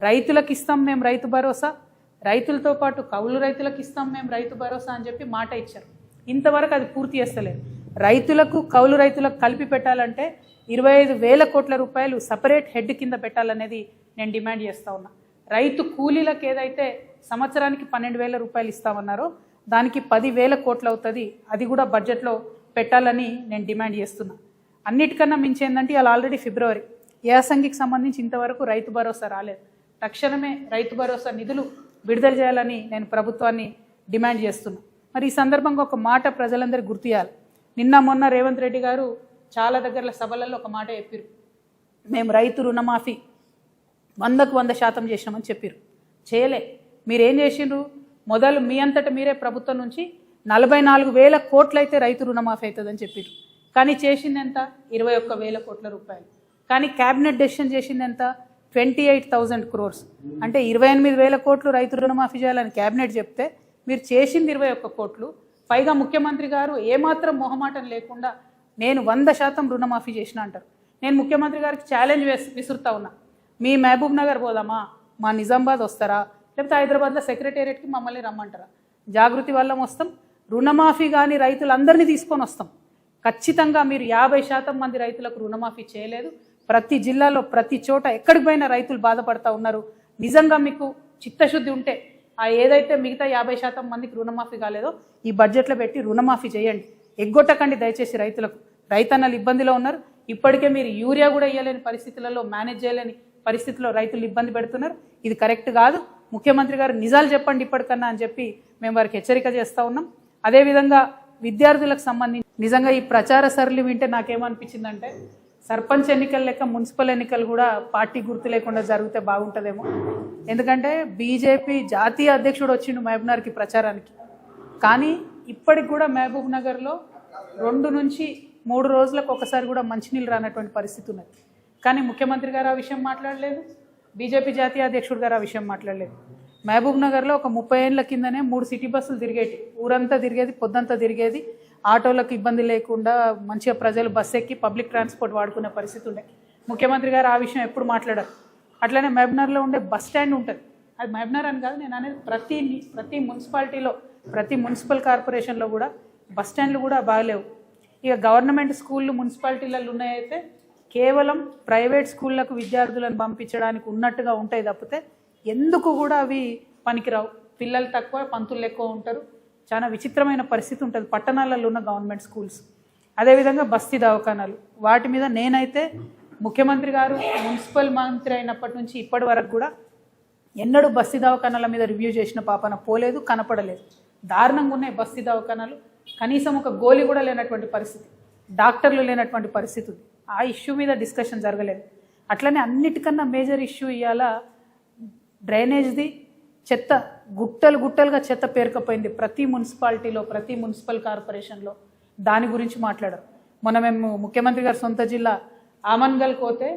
రైతులకు ఇస్తాం మేము రైతు భరోసా, రైతులతో పాటు కౌలు రైతులకు ఇస్తాం మేము రైతు భరోసా అని చెప్పి మాట ఇచ్చారు. ఇంతవరకు అది పూర్తి చేస్తలేదు. రైతులకు కౌలు రైతులకు కలిపి పెట్టాలంటే 25,000 కోట్ల రూపాయలు సపరేట్ హెడ్ కింద పెట్టాలనేది నేను డిమాండ్ చేస్తూ ఉన్నా. రైతు కూలీలకు ఏదైతే సంవత్సరానికి 12,000 రూపాయలు ఇస్తామన్నారో దానికి 10,000 కోట్లు అవుతుంది, అది కూడా బడ్జెట్లో పెట్టాలని నేను డిమాండ్ చేస్తున్నా. అన్నిటికన్నా మించేందంటే ఇవాళ ఆల్రెడీ ఫిబ్రవరి, యాసంగికి సంబంధించి ఇంతవరకు రైతు భరోసా రాలేదు. తక్షణమే రైతు భరోసా నిధులు విడుదల చేయాలని నేను ప్రభుత్వాన్ని డిమాండ్ చేస్తున్నా. మరి ఈ సందర్భంగా ఒక మాట ప్రజలందరికీ గుర్తు చేయాలి. నిన్న మొన్న రేవంత్ రెడ్డి గారు చాలా దగ్గర సభలలో ఒక మాట చెప్పారు, మేము రైతు రుణమాఫీ 100% చేసినామని చెప్పారు. చేయలే. మీరేం చేసిండ్రు? మొదలు మీ అంతటా మీరే ప్రభుత్వం నుంచి 44,000 కోట్లు అయితే రైతు రుణమాఫీ అవుతుందని చెప్పారు. కానీ చేసింది ఎంత? 21,000 కోట్ల రూపాయలు. కానీ క్యాబినెట్ డెసిషన్ చేసింది ఎంత? 28,000 crores. అంటే 28,000 కోట్లు రైతు రుణమాఫీ చేయాలని క్యాబినెట్ చెప్తే మీరు చేసింది 21 కోట్లు. పైగా ముఖ్యమంత్రి గారు ఏమాత్రం మొహమాటం లేకుండా నేను 100% రుణమాఫీ చేసిన అంటారు. నేను ముఖ్యమంత్రి గారికి ఛాలెంజ్ విసురుతా ఉన్నా, మీ మహబూబ్ నగర్ పోదామా, మా నిజామాబాద్ వస్తారా, లేకపోతే హైదరాబాద్లో సెక్రటేరియట్కి మమ్మల్ని రమ్మంటారా? జాగృతి వల్ల వస్తాం, రుణమాఫీ కానీ రైతులందరినీ తీసుకొని వస్తాం. ఖచ్చితంగా మీరు 50% మంది రైతులకు రుణమాఫీ చేయలేదు. ప్రతి జిల్లాలో ప్రతి చోట ఎక్కడికి పోయినా రైతులు బాధపడతా ఉన్నారు. నిజంగా మీకు చిత్తశుద్ధి ఉంటే ఆ ఏదైతే మిగతా 50% మందికి రుణమాఫీ కాలేదో ఈ బడ్జెట్లో పెట్టి రుణమాఫీ చేయండి. ఎగ్గొట్టకండి దయచేసి రైతులకు. రైతన్నలు ఇబ్బందిలో ఉన్నారు. ఇప్పటికే మీరు యూరియా కూడా ఇవ్వలేని పరిస్థితులలో, మేనేజ్ చేయలేని పరిస్థితుల్లో రైతులు ఇబ్బంది పెడుతున్నారు. ఇది కరెక్ట్ కాదు. ముఖ్యమంత్రి గారు నిజాలు చెప్పండి ఇప్పటికన్నా అని చెప్పి మేము వారికి హెచ్చరిక చేస్తూ ఉన్నాం. అదేవిధంగా విద్యార్థులకు సంబంధించి నిజంగా ఈ ప్రచార సరళి వింటే నాకేమనిపించిందంటే సర్పంచ్ ఎన్నికలు లెక్క మున్సిపల్ ఎన్నికలు కూడా పార్టీ గుర్తు లేకుండా జరిగితే బాగుంటుందేమో. ఎందుకంటే బీజేపీ జాతీయ అధ్యక్షుడు వచ్చిండు మహబూబ్నగర్కి ప్రచారానికి. కానీ ఇప్పటికి కూడా మహబూబ్ నగర్లో 2 నుంచి 3 రోజులకు ఒకసారి కూడా మంచినీళ్ళు రానటువంటి పరిస్థితి ఉన్నది. కానీ ముఖ్యమంత్రి గారు ఆ విషయం మాట్లాడలేదు, బీజేపీ జాతీయ అధ్యక్షుడు గారు ఆ విషయం మాట్లాడలేదు. మహబూబ్ నగర్లో ఒక 30 ఏళ్ల కిందనే 3 సిటీ బస్సులు తిరిగేటి, ఊరంతా తిరిగేది, పొద్దంతా తిరిగేది. ఆటోలకు ఇబ్బంది లేకుండా మంచిగా ప్రజలు బస్సు ఎక్కి పబ్లిక్ ట్రాన్స్పోర్ట్ వాడుకునే పరిస్థితి ఉండే. ముఖ్యమంత్రి గారు ఆ విషయం ఎప్పుడు మాట్లాడారు. అట్లనే మహబూబ్నగర్లో ఉండే బస్ స్టాండ్ ఉంటుంది, అది మహబూబ్నగర్ అని కాదు నేను అనేది, ప్రతి మున్సిపాలిటీలో ప్రతి మున్సిపల్ కార్పొరేషన్లో కూడా బస్ స్టాండ్లు కూడా బాగలేవు. ఇక గవర్నమెంట్ స్కూళ్ళు మున్సిపాలిటీలలో ఉన్నాయైతే కేవలం ప్రైవేట్ స్కూళ్ళకు విద్యార్థులను పంపించడానికి ఉన్నట్టుగా ఉంటాయి తప్పితే ఎందుకు కూడా అవి పనికిరావు. పిల్లలు తక్కువ, పంతులు ఎక్కువ ఉంటారు. చాలా విచిత్రమైన పరిస్థితి ఉంటుంది పట్టణాలలో ఉన్న గవర్నమెంట్ స్కూల్స్. అదేవిధంగా బస్తీ దవాఖానాలు, వాటి మీద నేనైతే ముఖ్యమంత్రి గారు మున్సిపల్ మంత్రి అయినప్పటి నుంచి ఇప్పటి వరకు కూడా ఎన్నడూ బస్తీ దవాఖానాల మీద రివ్యూ చేసిన పాపన పోలేదు, కనపడలేదు. దారుణంగా ఉన్నాయి బస్తీ దవాఖానాలు. కనీసం ఒక గోళీ కూడా లేనటువంటి పరిస్థితి, డాక్టర్లు లేనటువంటి పరిస్థితి ఉంది. ఆ ఇష్యూ మీద డిస్కషన్ జరగలేదు. అట్లనే అన్నిటికన్నా మేజర్ ఇష్యూ ఇవాళ డ్రైనేజ్ది. చెత్త గుట్టలుగా చెత్త పేరుకపోయింది ప్రతి మున్సిపాలిటీలో, ప్రతి మున్సిపల్ కార్పొరేషన్లో. దాని గురించి మాట్లాడారు. మొన్న మేము ముఖ్యమంత్రి గారి సొంత జిల్లా ఆమన్గల్ పోతే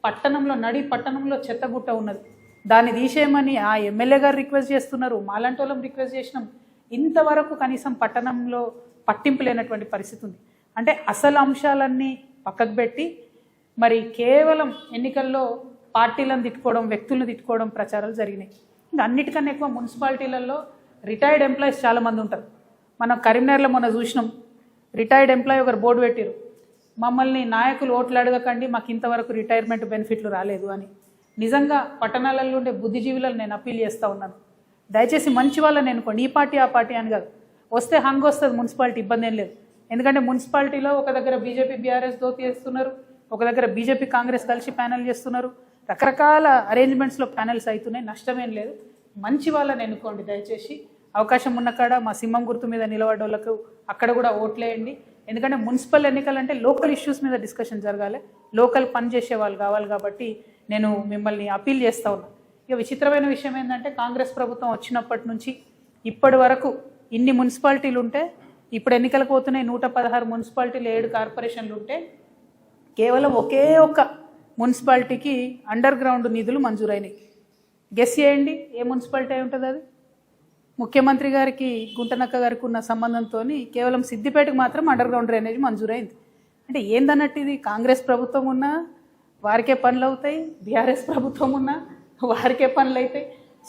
పట్టణంలో చెత్త గుట్ట ఉన్నది. దాన్ని తీసేయమని ఆ ఎమ్మెల్యే గారు రిక్వెస్ట్ చేస్తున్నారు, మాలాంటి వాళ్ళం రిక్వెస్ట్ చేసినాం. ఇంతవరకు కనీసం పట్టణంలో పట్టింపు లేనటువంటి పరిస్థితి ఉంది. అంటే అసలు అంశాలన్నీ పక్కకు పెట్టి మరి కేవలం ఎన్నికల్లో పార్టీలను తిట్టుకోవడం, వ్యక్తులను తిట్టుకోవడం ప్రచారాలు జరిగినాయి. ఇంకా అన్నిటికన్నా ఎక్కువ మున్సిపాలిటీలలో రిటైర్డ్ ఎంప్లాయీస్ చాలామంది ఉంటారు. మనం కరీంనగర్లో మొన్న చూసినాం, రిటైర్డ్ ఎంప్లాయీ ఒకరు బోర్డు పెట్టారు, మమ్మల్ని నాయకులు ఓట్లు అడగకండి, మాకు ఇంతవరకు రిటైర్మెంట్ బెనిఫిట్లు రాలేదు అని. నిజంగా పట్టణాలలో ఉండే బుద్ధిజీవులను నేను అప్పీల్ చేస్తూ ఉన్నాను, దయచేసి మంచి వాళ్ళని ఎన్నుకోండి. ఈ పార్టీ ఆ పార్టీ అని కాదు, వస్తే హంగ్ వస్తుంది మున్సిపాలిటీ, ఇబ్బంది ఏం లేదు. ఎందుకంటే మున్సిపాలిటీలో ఒక దగ్గర బీజేపీ బీఆర్ఎస్ దోతి చేస్తున్నారు, ఒక దగ్గర బీజేపీ కాంగ్రెస్ కలిసి ప్యానెల్ చేస్తున్నారు, రకరకాల అరేంజ్మెంట్స్లో ప్యానెల్స్ అవుతున్నాయి. నష్టమేం లేదు. మంచి వాళ్ళని ఎన్నుకోండి దయచేసి. అవకాశం ఉన్న కాడ మా సింహం గుర్తు మీద నిలబడ్డోళ్ళకు అక్కడ కూడా ఓట్లేయండి. ఎందుకంటే మున్సిపల్ ఎన్నికలంటే లోకల్ ఇష్యూస్ మీద డిస్కషన్ జరగాలి, లోకల్ పని చేసే వాళ్ళు కావాలి. కాబట్టి నేను మిమ్మల్ని అప్పీల్ చేస్తూ ఉన్నాను. ఇక విచిత్రమైన విషయం ఏంటంటే కాంగ్రెస్ ప్రభుత్వం వచ్చినప్పటి నుంచి ఇప్పటి వరకు ఇన్ని మున్సిపాలిటీలు ఉంటే, ఇప్పుడు ఎన్నికలకు పోతున్నాయి 116 మున్సిపాలిటీలు, 7 కార్పొరేషన్లు ఉంటే కేవలం ఒకే ఒక్క మున్సిపాలిటీకి అండర్ గ్రౌండ్ నిధులు మంజూరైనాయి. గెస్ చేయండి ఏ మున్సిపాలిటీ అయి ఉంటుంది అది? ముఖ్యమంత్రి గారికి గుంటనక్క గారికి ఉన్న సంబంధంతో కేవలం సిద్దిపేటకు మాత్రం అండర్ గ్రౌండ్ డ్రైనేజ్ మంజూరైంది. అంటే ఏందన్నట్టు ఇది? కాంగ్రెస్ ప్రభుత్వం ఉన్నా వారికే పనులు అవుతాయి, బీఆర్ఎస్ ప్రభుత్వం ఉన్నా వారికే పనులు అయితే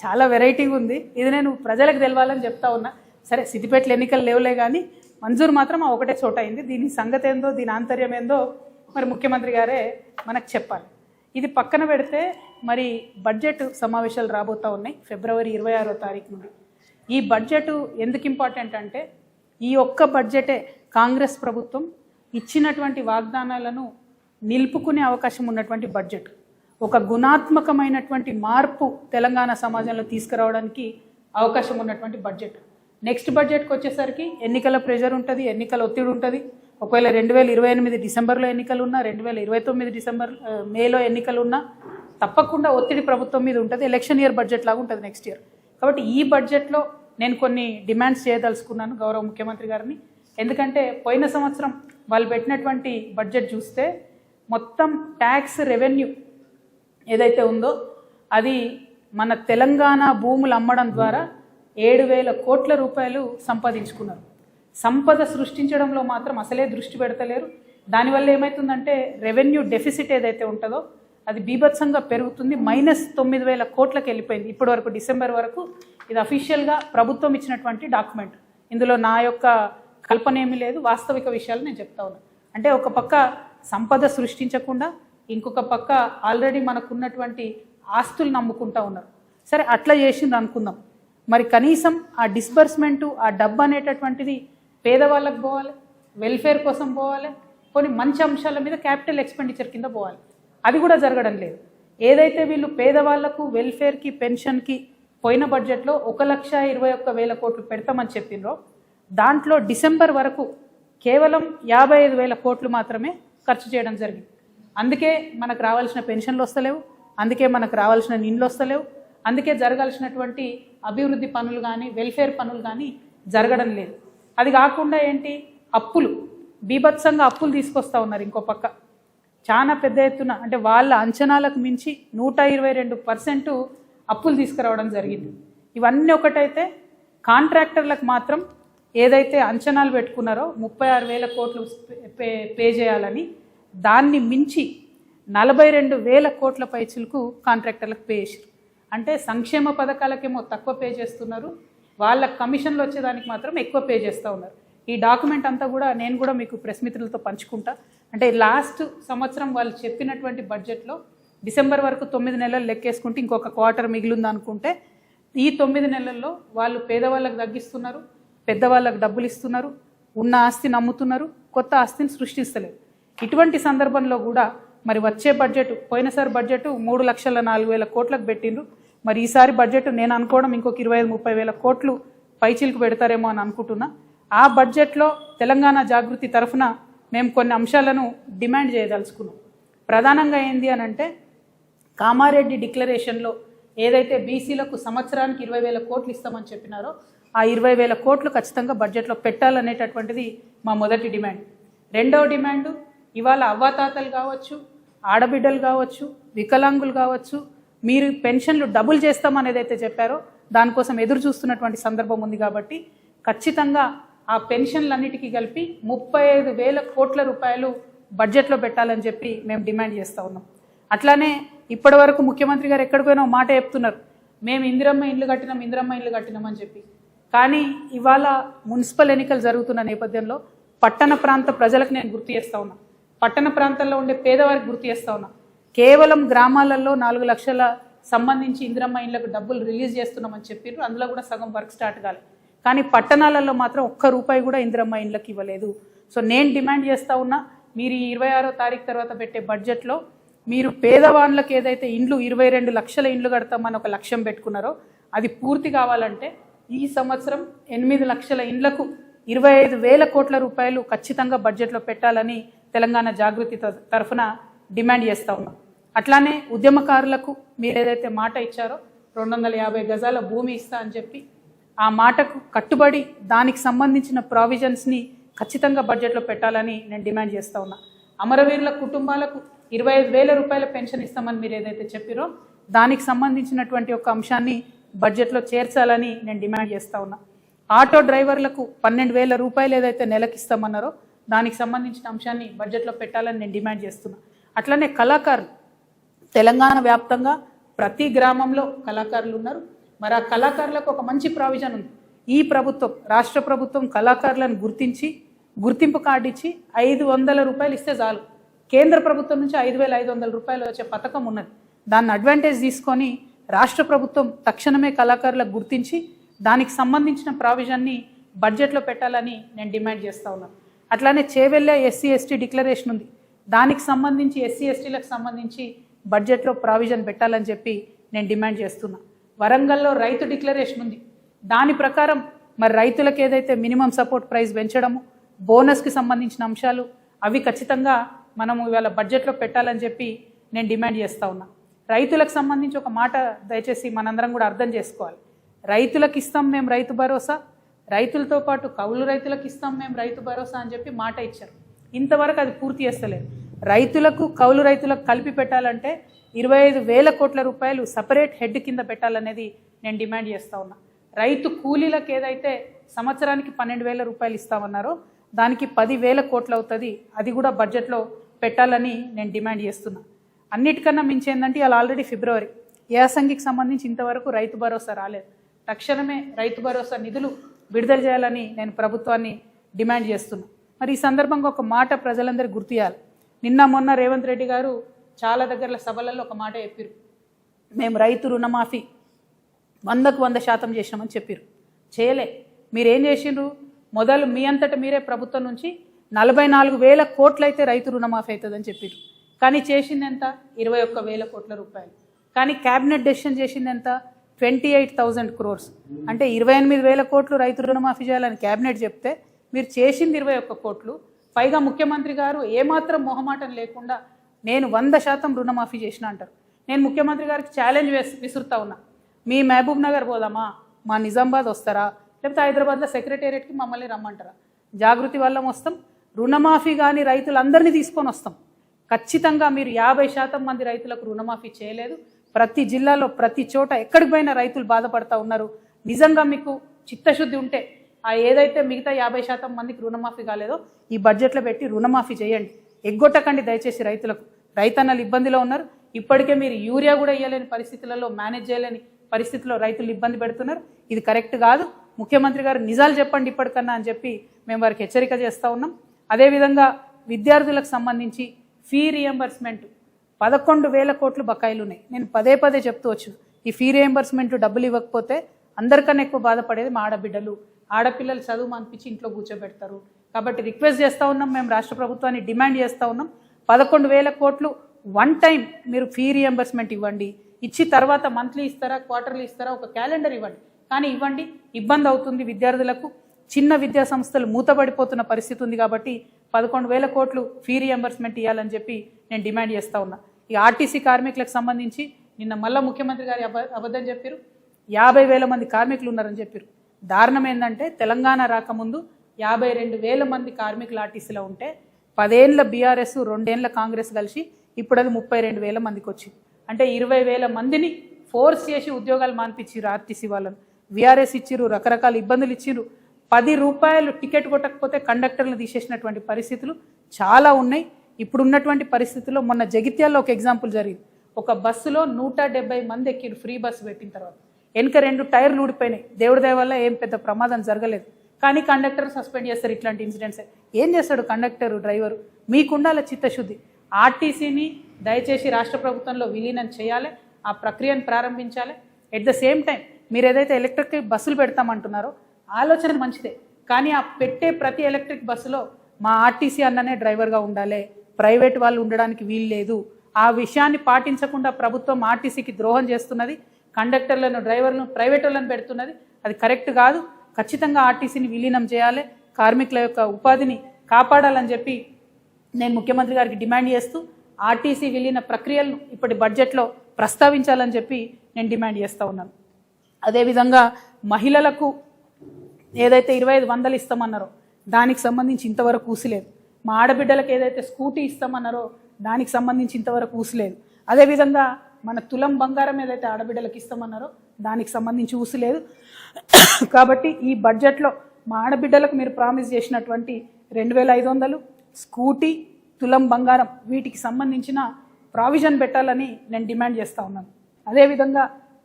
చాలా వెరైటీగా ఉంది. ఇది నేను ప్రజలకు తెలవాలని చెప్తా ఉన్నా. సరే సిద్దిపేటలో ఎన్నికలు లేవులే కానీ మంజూరు మాత్రం ఆ ఒకటే చోట అయింది. దీని సంగతి ఏందో దీని ఆంతర్యం ఏందో మరి ముఖ్యమంత్రి గారే మనకు చెప్పాలి. ఇది పక్కన పెడితే మరి బడ్జెట్ సమావేశాలు రాబోతూ ఉన్నాయి ఫిబ్రవరి 26వ తారీఖు నుండి. ఈ బడ్జెట్ ఎందుకు ఇంపార్టెంట్ అంటే ఈ ఒక్క బడ్జెటే కాంగ్రెస్ ప్రభుత్వం ఇచ్చినటువంటి వాగ్దానాలను నిలుపుకునే అవకాశం ఉన్నటువంటి బడ్జెట్. ఒక గుణాత్మకమైనటువంటి మార్పు తెలంగాణ సమాజంలో తీసుకురావడానికి అవకాశం ఉన్నటువంటి బడ్జెట్. నెక్స్ట్ బడ్జెట్కి వచ్చేసరికి ఎన్నికల ప్రెషర్ ఉంటుంది, ఎన్నికల ఒత్తిడి ఉంటుంది. ఒకవేళ 2028 డిసెంబర్లో ఎన్నికలు ఉన్నా, 2029 మేలో ఎన్నికలు ఉన్నా తప్పకుండా ఒత్తిడి ప్రభుత్వం మీద ఉంటుంది. ఎలక్షన్ ఇయర్ బడ్జెట్ లాగా ఉంటుంది నెక్స్ట్ ఇయర్. కాబట్టి ఈ బడ్జెట్లో నేను కొన్ని డిమాండ్స్ చేయదలుచుకున్నాను గౌరవ ముఖ్యమంత్రి గారిని. ఎందుకంటే పోయిన సంవత్సరం వాళ్ళు పెట్టినటువంటి బడ్జెట్ చూస్తే మొత్తం ట్యాక్స్ రెవెన్యూ ఏదైతే ఉందో అది మన తెలంగాణ భూములు అమ్మడం ద్వారా 7,000 కోట్ల రూపాయలు సంపాదించుకున్నారు. సంపద సృష్టించడంలో మాత్రం అసలే దృష్టి పెడతలేరు. దానివల్ల ఏమవుతుందంటే రెవెన్యూ డెఫిసిట్ ఏదైతే ఉంటుందో అది బీభత్సంగా పెరుగుతుంది. -9,000 కోట్లకు వెళ్ళిపోయింది ఇప్పటి వరకు. డిసెంబర్ వరకు ఇది అఫీషియల్గా ప్రభుత్వం ఇచ్చినటువంటి డాక్యుమెంట్. ఇందులో నా యొక్క కల్పన ఏమీ లేదు, వాస్తవిక విషయాలు నేను చెప్తా ఉన్నాను. అంటే ఒక పక్క సంపద సృష్టించకుండా ఇంకొక పక్క ఆల్రెడీ మనకున్నటువంటి ఆస్తులు నమ్ముకుంటా ఉన్నారు. సరే అట్లా చేసింది అనుకుందాం, మరి కనీసం ఆ డిస్బర్స్మెంటు ఆ డబ్బు అనేటటువంటిది పేదవాళ్ళకు పోవాలి, వెల్ఫేర్ కోసం పోవాలి, కొన్ని మంచి అంశాల మీద క్యాపిటల్ ఎక్స్పెండిచర్ కింద పోవాలి. అది కూడా జరగడం లేదు. ఏదైతే వీళ్ళు పేదవాళ్లకు వెల్ఫేర్కి పెన్షన్కి పోయిన బడ్జెట్లో 1,21,000 కోట్లు పెడతామని చెప్పినరో దాంట్లో డిసెంబర్ వరకు కేవలం 55,000 కోట్లు మాత్రమే ఖర్చు చేయడం జరిగింది. అందుకే మనకు రావాల్సిన పెన్షన్లు వస్తలేవు, అందుకే మనకు రావాల్సిన నిండ్లు వస్తలేవు, అందుకే జరగాల్సినటువంటి అభివృద్ధి పనులు కానీ వెల్ఫేర్ పనులు కానీ జరగడం లేదు. అది కాకుండా ఏంటి, అప్పులు బీభత్సంగా అప్పులు తీసుకొస్తూ ఉన్నారు. ఇంకో పక్క చాలా పెద్ద ఎత్తున అంటే వాళ్ళ అంచనాలకు మించి 122% అప్పులు తీసుకురావడం జరిగింది. ఇవన్నీ ఒకటైతే కాంట్రాక్టర్లకు మాత్రం ఏదైతే అంచనాలు పెట్టుకున్నారో 36,000 కోట్లు పే చేయాలని దాన్ని మించి 42,000 కోట్ల పైచులకు కాంట్రాక్టర్లకు పే చేశారు. అంటే సంక్షేమ పథకాలకేమో తక్కువ పే చేస్తున్నారు, వాళ్ళ కమిషన్లు వచ్చేదానికి మాత్రం ఎక్కువ పే చేస్తూ ఉన్నారు. ఈ డాక్యుమెంట్ అంతా కూడా నేను కూడా మీకు ప్రెస్ మిత్రులతో పంచుకుంటా. అంటే లాస్ట్ సంవత్సరం వాళ్ళు చెప్పినటువంటి బడ్జెట్లో డిసెంబర్ వరకు 9 నెలలు లెక్కేసుకుంటే ఇంకొక క్వార్టర్ మిగిలింది అనుకుంటే ఈ 9 నెలల్లో వాళ్ళు పేదవాళ్ళకు తగ్గిస్తున్నారు, పెద్దవాళ్ళకు డబ్బులు ఇస్తున్నారు, ఉన్న ఆస్తిని అమ్ముతున్నారు, కొత్త ఆస్తిని సృష్టిస్తలేరు. ఇటువంటి సందర్భంలో కూడా మరి వచ్చే బడ్జెట్ పోయినసారి బడ్జెట్ 3,04,000 కోట్లకు పెట్టిండ్రు. మరి ఈసారి బడ్జెట్ నేను అనుకోవడం ఇంకొక 25,000-30,000 కోట్లు పైచిలకు పెడతారేమో అని అనుకుంటున్నా. ఆ బడ్జెట్లో తెలంగాణ జాగృతి తరఫున మేము కొన్ని అంశాలను డిమాండ్ చేయదలుచుకున్నాం. ప్రధానంగా ఏంది అని అంటే కామారెడ్డి డిక్లరేషన్లో ఏదైతే బీసీలకు సంవత్సరానికి 20,000 కోట్లు ఇస్తామని చెప్పినారో ఆ 20,000 కోట్లు ఖచ్చితంగా బడ్జెట్లో పెట్టాలనేటటువంటిది మా మొదటి డిమాండ్. రెండవ డిమాండు ఇవాళ అవ్వాతాతలు కావచ్చు, ఆడబిడ్డలు కావచ్చు, వికలాంగులు కావచ్చు, మీరు పెన్షన్లు డబుల్ చేస్తామనేది అయితే చెప్పారో దానికోసం ఎదురు చూస్తున్నటువంటి సందర్భం ఉంది. కాబట్టి ఖచ్చితంగా ఆ పెన్షన్లన్నిటికీ కలిపి 35,000 కోట్ల రూపాయలు బడ్జెట్లో పెట్టాలని చెప్పి మేము డిమాండ్ చేస్తూ ఉన్నాం. అట్లానే ఇప్పటి వరకు ముఖ్యమంత్రి గారు ఎక్కడికి పోయినా మాట చెప్తున్నారు, మేము ఇందిరమ్మ ఇల్లు కట్టినాం అని చెప్పి. కానీ ఇవాళ మున్సిపల్ ఎన్నికలు జరుగుతున్న నేపథ్యంలో పట్టణ ప్రాంత ప్రజలకు నేను గుర్తు చేస్తూ ఉన్నా, పట్టణ ప్రాంతాల్లో ఉండే పేదవారికి గుర్తు చేస్తూ ఉన్నా. కేవలం గ్రామాలలో 4 లక్షల సంబంధించి ఇందిరమ్మ ఇళ్లకు డబ్బులు రిలీజ్ చేస్తున్నామని చెప్పారు. అందులో కూడా సగం వర్క్ స్టార్ట్ కాలేదు. కానీ పట్టణాలలో మాత్రం ఒక్క రూపాయి కూడా ఇందిరమ్మ ఇళ్లకు ఇవ్వలేదు. సో నేను డిమాండ్ చేస్తూ ఉన్నా, మీరు ఈ 26వ తారీఖు తర్వాత పెట్టే బడ్జెట్లో మీరు పేదవాళ్ళకి ఏదైతే ఇండ్లు 22 లక్షల ఇండ్లు కడతామని ఒక లక్ష్యం పెట్టుకున్నారో అది పూర్తి కావాలంటే ఈ సంవత్సరం 8 లక్షల ఇండ్లకు 25,000 కోట్ల రూపాయలు ఖచ్చితంగా బడ్జెట్లో పెట్టాలని తెలంగాణ జాగృతి తరఫున డిమాండ్ చేస్తూ ఉన్నాం. అట్లానే ఉద్యమకారులకు మీరు ఏదైతే మాట ఇచ్చారో 250 గజాల భూమి ఇస్తా అని చెప్పి ఆ మాటకు కట్టుబడి దానికి సంబంధించిన ప్రావిజన్స్ని ఖచ్చితంగా బడ్జెట్లో పెట్టాలని నేను డిమాండ్ చేస్తూ ఉన్నా. అమరవీరుల కుటుంబాలకు 25,000 రూపాయల పెన్షన్ ఇస్తామని మీరు ఏదైతే చెప్పారో దానికి సంబంధించినటువంటి ఒక అంశాన్ని బడ్జెట్లో చేర్చాలని నేను డిమాండ్ చేస్తూ ఉన్నా. ఆటో డ్రైవర్లకు 12,000 రూపాయలు ఏదైతే నెలకు ఇస్తామన్నారో దానికి సంబంధించిన అంశాన్ని బడ్జెట్లో పెట్టాలని నేను డిమాండ్ చేస్తున్నా. అట్లనే కళాకారులు తెలంగాణ వ్యాప్తంగా ప్రతి గ్రామంలో కళాకారులు ఉన్నారు. మరి ఆ కళాకారులకు ఒక మంచి ప్రావిజన్ ఉంది. ఈ ప్రభుత్వం, రాష్ట్ర ప్రభుత్వం కళాకారులను గుర్తించి గుర్తింపు కార్డు ఇచ్చి 500 రూపాయలు ఇస్తే చాలు. కేంద్ర ప్రభుత్వం నుంచి 5,500 రూపాయలు వచ్చే పథకం ఉన్నది. దాన్ని అడ్వాంటేజ్ తీసుకొని రాష్ట్ర ప్రభుత్వం తక్షణమే కళాకారులకు గుర్తించి దానికి సంబంధించిన ప్రావిజన్ని బడ్జెట్లో పెట్టాలని నేను డిమాండ్ చేస్తూ ఉన్నాను. అట్లానే చేవెళ్ళే ఎస్సీ ఎస్టీ డిక్లరేషన్ ఉంది, దానికి సంబంధించి ఎస్సీ ఎస్టీలకు సంబంధించి బడ్జెట్లో ప్రావిజన్ పెట్టాలని చెప్పి నేను డిమాండ్ చేస్తున్నా. వరంగల్లో రైతు డిక్లరేషన్ ఉంది, దాని ప్రకారం మరి రైతులకు ఏదైతే మినిమం సపోర్ట్ ప్రైస్ పెంచడము, బోనస్కి సంబంధించిన అంశాలు అవి ఖచ్చితంగా మనము ఇవాళ బడ్జెట్లో పెట్టాలని చెప్పి నేను డిమాండ్ చేస్తూ ఉన్నా. రైతులకు సంబంధించి ఒక మాట దయచేసి మనందరం కూడా అర్థం చేసుకోవాలి. రైతులకు ఇస్తాం మేము రైతు భరోసా, రైతులతో పాటు కౌలు రైతులకు ఇస్తాం మేము రైతు భరోసా అని చెప్పి మాట ఇచ్చారు. ఇంతవరకు అది పూర్తి చేస్తలేదు. రైతులకు కౌలు రైతులకు కలిపి పెట్టాలంటే 25,000 కోట్ల రూపాయలు సపరేట్ హెడ్ కింద పెట్టాలనేది నేను డిమాండ్ చేస్తూ ఉన్నా. రైతు కూలీలకు ఏదైతే సంవత్సరానికి 12,000 రూపాయలు ఇస్తామన్నారో దానికి 10,000 కోట్లు అవుతుంది, అది కూడా బడ్జెట్లో పెట్టాలని నేను డిమాండ్ చేస్తున్నా. అన్నిటికన్నా మించి ఏంటంటే ఇవాళ ఆల్రెడీ ఫిబ్రవరి, యాసంగికి సంబంధించి ఇంతవరకు రైతు భరోసా రాలేదు. తక్షణమే రైతు భరోసా నిధులు విడుదల చేయాలని నేను ప్రభుత్వాన్ని డిమాండ్ చేస్తున్నా. మరి ఈ సందర్భంగా ఒక మాట ప్రజలందరికీ గుర్తు చేయాలి. నిన్న మొన్న రేవంత్ రెడ్డి గారు చాలా దగ్గర సభలలో ఒక మాట చెప్పారు, మేము రైతు రుణమాఫీ 100% చేసినామని చెప్పారు. చేయలే. మీరేం చేసిండ్రు? మొదలు మీ అంతటా మీరే ప్రభుత్వం నుంచి 44,000 కోట్లు అయితే రైతు రుణమాఫీ అవుతుందని చెప్పారు. కానీ చేసింది ఎంత? 21,000 కోట్ల రూపాయలు. కానీ క్యాబినెట్ డెసిషన్ చేసింది ఎంత? 28,000 crores. అంటే 28,000 కోట్లు రైతు రుణమాఫీ చేయాలని క్యాబినెట్ చెప్తే మీరు చేసింది 21 కోట్లు. పైగా ముఖ్యమంత్రి గారు ఏమాత్రం మొహమాటం లేకుండా నేను 100% రుణమాఫీ చేసిన అంటారు. నేను ముఖ్యమంత్రి గారికి ఛాలెంజ్ విసురుతా ఉన్నా, మీ మహబూబ్ నగర్ పోదామా, మా నిజామాబాద్ వస్తారా, లేకపోతే హైదరాబాద్లో సెక్రటేరియట్కి మమ్మల్ని రమ్మంటారా? జాగృతి వల్ల వస్తాం, రుణమాఫీ కానీ రైతులందరినీ తీసుకొని వస్తాం. ఖచ్చితంగా మీరు 50% మంది రైతులకు రుణమాఫీ చేయలేదు. ప్రతి జిల్లాలో ప్రతి చోట ఎక్కడికి పోయినా రైతులు బాధపడతా ఉన్నారు. నిజంగా మీకు చిత్తశుద్ధి ఉంటే ఆ ఏదైతే మిగతా 50% మందికి రుణమాఫీ కాలేదో ఈ బడ్జెట్లో పెట్టి రుణమాఫీ చేయండి. ఎగ్గొట్టకండి దయచేసి రైతులకు. రైతన్నలు ఇబ్బందిలో ఉన్నారు. ఇప్పటికే మీరు యూరియా కూడా ఇవ్వలేని పరిస్థితులలో, మేనేజ్ చేయలేని పరిస్థితుల్లో రైతులు ఇబ్బంది పెడుతున్నారు. ఇది కరెక్ట్ కాదు. ముఖ్యమంత్రి గారు నిజాలు చెప్పండి ఇప్పటికన్నా అని చెప్పి మేము వారికి హెచ్చరిక చేస్తూ ఉన్నాం. అదేవిధంగా విద్యార్థులకు సంబంధించి ఫీ రియంబర్స్మెంట్ 11,000 కోట్లు బకాయిలు ఉన్నాయి. నేను పదే పదే చెప్తూ వచ్చిన, ఈ ఫీ రియంబర్స్మెంట్ డబ్బులు ఇవ్వకపోతే అందరికన్నా ఎక్కువ బాధపడేది మా ఆడబిడ్డలు. ఆడపిల్లలు చదువు అనిపించి ఇంట్లో కూర్చోబెడతారు. కాబట్టి రిక్వెస్ట్ చేస్తూ ఉన్నాం, మేము రాష్ట్ర ప్రభుత్వాన్ని డిమాండ్ చేస్తూ ఉన్నాం, 11,000 కోట్లు వన్ టైం మీరు ఫీ రియంబర్స్మెంట్ ఇవ్వండి. ఇచ్చి తర్వాత మంత్లీ ఇస్తారా, క్వార్టర్లీ ఇస్తారా, ఒక క్యాలెండర్ ఇవ్వండి. కానీ ఇవ్వండి. ఇబ్బంది అవుతుంది విద్యార్థులకు. చిన్న విద్యా సంస్థలు మూతపడిపోతున్న పరిస్థితి ఉంది. కాబట్టి 11,000 కోట్లు ఫీ రియంబర్స్మెంట్ ఇవ్వాలని చెప్పి నేను డిమాండ్ చేస్తూ ఉన్నా. ఈ ఆర్టీసీ కార్మికులకు సంబంధించి నిన్న మళ్ళా ముఖ్యమంత్రి గారు అబద్ధం చెప్పారు, 50,000 మంది కార్మికులు ఉన్నారని చెప్పారు. దారుణం ఏంటంటే తెలంగాణ రాకముందు 52,000 మంది కార్మికులు ఆర్టీసీలో ఉంటే 10 ఏళ్ళ బీఆర్ఎస్ 2 ఏళ్ళ కాంగ్రెస్ కలిసి ఇప్పుడు అది 32,000 మందికి వచ్చింది. అంటే 20,000 మందిని ఫోర్స్ చేసి ఉద్యోగాలు మాన్పించారు ఆర్టీసీ వాళ్ళను. వీఆర్ఎస్ ఇచ్చిర్రు, రకరకాల ఇబ్బందులు ఇచ్చిర్రు. 10 రూపాయలు టికెట్ కొట్టకపోతే కండక్టర్లు తీసేసినటువంటి పరిస్థితులు చాలా ఉన్నాయి. ఇప్పుడున్నటువంటి పరిస్థితుల్లో మొన్న జగిత్యాల్లో ఒక ఎగ్జాంపుల్ జరిగింది. ఒక బస్సులో 170 మంది ఎక్కిరు ఫ్రీ బస్సు పెట్టిన తర్వాత. వెనక 2 టైర్లు ఊడిపోయినాయి. దేవుడి దయ వల్ల ఏం పెద్ద ప్రమాదం జరగలేదు. కానీ కండక్టర్ సస్పెండ్ చేస్తారు. ఇట్లాంటి ఇన్సిడెంట్స్ ఏం చేస్తాడు కండక్టరు, డ్రైవరు? మీకుండాల చిత్తశుద్ధి. ఆర్టీసీని దయచేసి రాష్ట్ర ప్రభుత్వంలో విలీనం చేయాలి, ఆ ప్రక్రియను ప్రారంభించాలి. ఎట్ ద సేమ్ టైం మీరు ఏదైతే ఎలక్ట్రిక్ బస్సులు పెడతామంటున్నారో ఆలోచన మంచిదే, కానీ ఆ పెట్టే ప్రతి ఎలక్ట్రిక్ బస్సులో మా ఆర్టీసీ అన్ననే డ్రైవర్గా ఉండాలి, ప్రైవేట్ వాళ్ళు ఉండడానికి వీలు లేదు. ఆ విషయాన్ని పాటించకుండా ప్రభుత్వం ఆర్టీసీకి ద్రోహం చేస్తున్నది. కండక్టర్లను, డ్రైవర్లను ప్రైవేట్ వాళ్ళని పెడుతున్నది. అది కరెక్ట్ కాదు. ఖచ్చితంగా ఆర్టీసీని విలీనం చేయాలి, కార్మికుల యొక్క ఉపాధిని కాపాడాలని చెప్పి నేను ముఖ్యమంత్రి గారికి డిమాండ్ చేస్తూ ఆర్టీసీ విలీన ప్రక్రియలను ఇప్పటి బడ్జెట్లో ప్రస్తావించాలని చెప్పి నేను డిమాండ్ చేస్తూ ఉన్నాను. అదేవిధంగా మహిళలకు ఏదైతే 25,000 ఇస్తామన్నారో దానికి సంబంధించి ఇంతవరకు ఊసిలేదు. మా ఆడబిడ్డలకు ఏదైతే స్కూటీ ఇస్తామన్నారో దానికి సంబంధించి ఇంతవరకు ఊసిలేదు. అదేవిధంగా మన తులం బంగారం ఏదైతే ఆడబిడ్డలకు ఇస్తామన్నారో దానికి సంబంధించి ఊసిలేదు. కాబట్టి ఈ బడ్జెట్లో మా ఆడబిడ్డలకు మీరు ప్రామిస్ చేసినటువంటి 2,500 స్కూటీ, తులం బంగారం వీటికి సంబంధించిన ప్రావిజన్ పెట్టాలని నేను డిమాండ్ చేస్తూ ఉన్నాను. అదేవిధంగా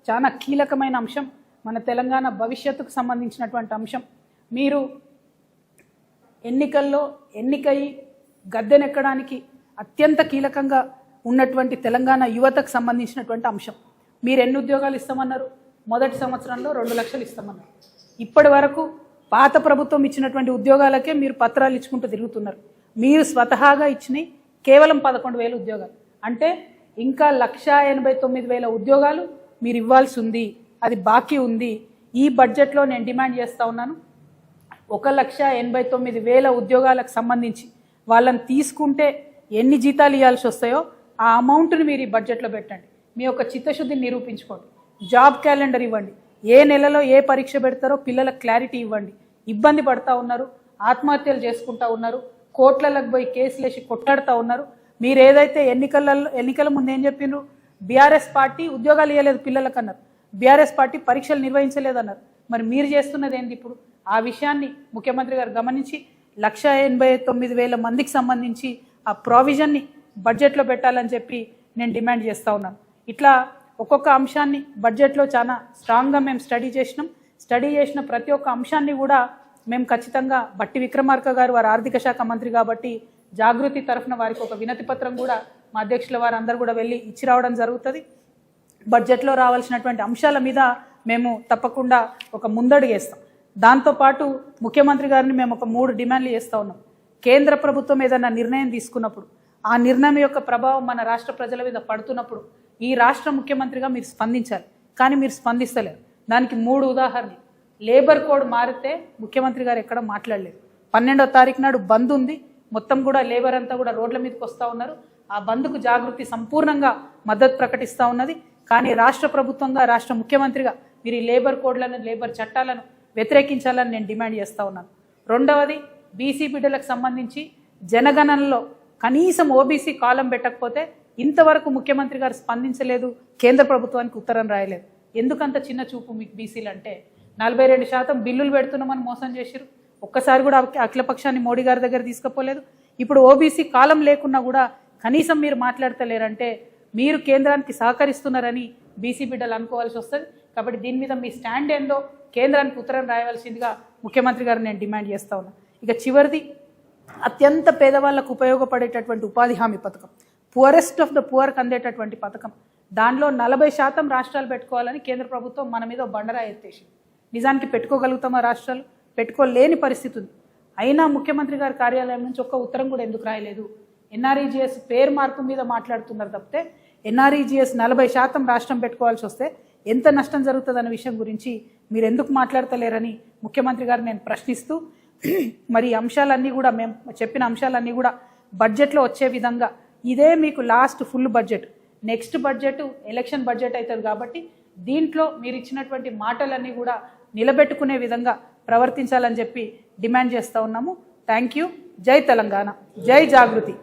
చాలా కీలకమైన అంశం, మన తెలంగాణ భవిష్యత్తుకు సంబంధించినటువంటి అంశం. మీరు ఎన్నికల్లో ఎన్నికై గద్దెనెక్కడానికి అత్యంత కీలకంగా ఉన్నటువంటి తెలంగాణ యువతకు సంబంధించినటువంటి అంశం. మీరు ఎన్ని ఉద్యోగాలు ఇస్తామన్నారు? మొదటి సంవత్సరంలో 2 లక్షలు ఇస్తామన్నారు. ఇప్పటి వరకు పాత ప్రభుత్వం ఇచ్చినటువంటి ఉద్యోగాలకే మీరు పత్రాలు ఇచ్చుకుంటూ తిరుగుతున్నారు. మీరు స్వతహాగా ఇచ్చినవి కేవలం 11,000 ఉద్యోగాలు. అంటే ఇంకా 1,89,000 ఉద్యోగాలు మీరు ఇవ్వాల్సి ఉంది, అది బాకీ ఉంది. ఈ బడ్జెట్లో నేను డిమాండ్ చేస్తూ ఉన్నాను, 1,89,000 ఉద్యోగాలకు సంబంధించి వాళ్ళని తీసుకుంటే ఎన్ని జీతాలు ఇవ్వాల్సి వస్తాయో ఆ అమౌంట్ని మీరు ఈ బడ్జెట్లో పెట్టండి. మీ యొక్క చిత్తశుద్ధిని నిరూపించుకోండి. జాబ్ క్యాలెండర్ ఇవ్వండి. ఏ నెలలో ఏ పరీక్ష పెడతారో పిల్లలకు క్లారిటీ ఇవ్వండి. ఇబ్బంది పడతా ఉన్నారు, ఆత్మహత్యలు చేసుకుంటా ఉన్నారు, కోర్టులకు పోయి కేసులు వేసి కొట్లాడుతూ ఉన్నారు. మీరు ఏదైతే ఎన్నికల ముందు ఏం చెప్పిండ్రు? బీఆర్ఎస్ పార్టీ ఉద్యోగాలు ఇవ్వలేదు పిల్లలకు అన్నారు, బీఆర్ఎస్ పార్టీ పరీక్షలు నిర్వహించలేదన్నారు. మరి మీరు చేస్తున్నది ఏంది ఇప్పుడు? ఆ విషయాన్ని ముఖ్యమంత్రి గారు గమనించి 1,89,000 మందికి సంబంధించి ఆ ప్రావిజన్ని బడ్జెట్లో పెట్టాలని చెప్పి నేను డిమాండ్ చేస్తూ ఉన్నాను. ఇట్లా ఒక్కొక్క అంశాన్ని బడ్జెట్లో చాలా స్ట్రాంగ్గా మేము స్టడీ చేసిన ప్రతి ఒక్క అంశాన్ని కూడా మేము ఖచ్చితంగా బట్టి విక్రమార్క గారు వారు ఆర్థిక శాఖ మంత్రి కాబట్టి జాగృతి తరఫున వారికి ఒక వినతి పత్రం కూడా మా అధ్యక్షుల వారు అందరూ కూడా వెళ్ళి ఇచ్చి రావడం జరుగుతుంది. బడ్జెట్లో రావాల్సినటువంటి అంశాల మీద మేము తప్పకుండా ఒక ముందడుగు వేస్తాం. దాంతోపాటు ముఖ్యమంత్రి గారిని మేము ఒక 3 డిమాండ్లు చేస్తూ ఉన్నాం. కేంద్ర ప్రభుత్వం ఏదైనా నిర్ణయం తీసుకున్నప్పుడు ఆ నిర్ణయం యొక్క ప్రభావం మన రాష్ట్ర ప్రజల మీద పడుతున్నప్పుడు ఈ రాష్ట్ర ముఖ్యమంత్రిగా మీరు స్పందించాలి. కానీ మీరు స్పందిస్తలేరు. దానికి 3 ఉదాహరణలు. లేబర్ కోడ్ మారితే ముఖ్యమంత్రి గారు ఎక్కడ మాట్లాడలేదు. 12వ తారీఖు నాడు బంద్ ఉంది, మొత్తం కూడా లేబర్ అంతా కూడా రోడ్ల మీదకి వస్తూ ఉన్నారు. ఆ బంద్కు జాగృతి సంపూర్ణంగా మద్దతు ప్రకటిస్తూ ఉన్నది. కానీ రాష్ట్ర ప్రభుత్వంగా రాష్ట్ర ముఖ్యమంత్రిగా మీరు ఈ లేబర్ కోడ్లను లేబర్ చట్టాలను వ్యతిరేకించాలని నేను డిమాండ్ చేస్తూ ఉన్నాను. రెండవది, బీసీ బిడ్డలకు సంబంధించి జనగణనలో కనీసం ఓబీసీ కాలం పెట్టకపోతే ఇంతవరకు ముఖ్యమంత్రి గారు స్పందించలేదు, కేంద్ర ప్రభుత్వానికి ఉత్తరం రాయలేదు. ఎందుకంత చిన్న చూపు మీకు బీసీలు అంటే? 42% బిల్లులు పెడుతున్నామని మోసం చేశారు. ఒక్కసారి కూడా అఖిలపక్షాన్ని మోడీ గారి దగ్గర తీసుకుపోలేదు. ఇప్పుడు ఓబీసీ కాలం లేకున్నా కూడా కనీసం మీరు మాట్లాడతలేరంటే మీరు కేంద్రానికి సహకరిస్తున్నారని బీసీ బిడ్డలు అనుకోవాల్సి వస్తుంది. కాబట్టి దీని మీద మీ స్టాండ్ ఏందో కేంద్రానికి ఉత్తరం రాయవలసిందిగా ముఖ్యమంత్రి గారు నేను డిమాండ్ చేస్తూ ఉన్నాను. ఇక చివరిది, అత్యంత పేదవాళ్లకు ఉపయోగపడేటటువంటి ఉపాధి హామీ పథకం, పువరెస్ట్ ఆఫ్ ద పువర్కి అందేటటువంటి పథకం, దానిలో 40% రాష్ట్రాలు పెట్టుకోవాలని కేంద్ర ప్రభుత్వం మన మీద బండరా ఎత్తేసింది. నిజానికి పెట్టుకోగలుగుతామా? రాష్ట్రాలు పెట్టుకోలేని పరిస్థితి ఉంది. అయినా ముఖ్యమంత్రి గారి కార్యాలయం నుంచి ఒక్క ఉత్తరం కూడా ఎందుకు రాయలేదు? ఎన్ఆర్ఈజీఎస్ పేరు మార్పు మీద మాట్లాడుతున్నారు తప్పితే ఎన్ఆర్ఈజీఎస్ 40% రాష్ట్రం పెట్టుకోవాల్సి వస్తే ఎంత నష్టం జరుగుతుందన్న విషయం గురించి మీరు ఎందుకు మాట్లాడతలేరని ముఖ్యమంత్రి గారు నేను ప్రశ్నిస్తూ, మరి అంశాలన్నీ కూడా మేము చెప్పిన అంశాలన్నీ కూడా బడ్జెట్లో వచ్చే విధంగా, ఇదే మీకు last full budget, next budget election budget అవుతుంది కాబట్టి దీంట్లో మీరు ఇచ్చినటువంటి మాటలన్నీ కూడా నిలబెట్టుకునే విధంగా ప్రవర్తించాలని చెప్పి డిమాండ్ చేస్తూ ఉన్నాము. Thank you. జై తెలంగాణ, జై జాగృతి.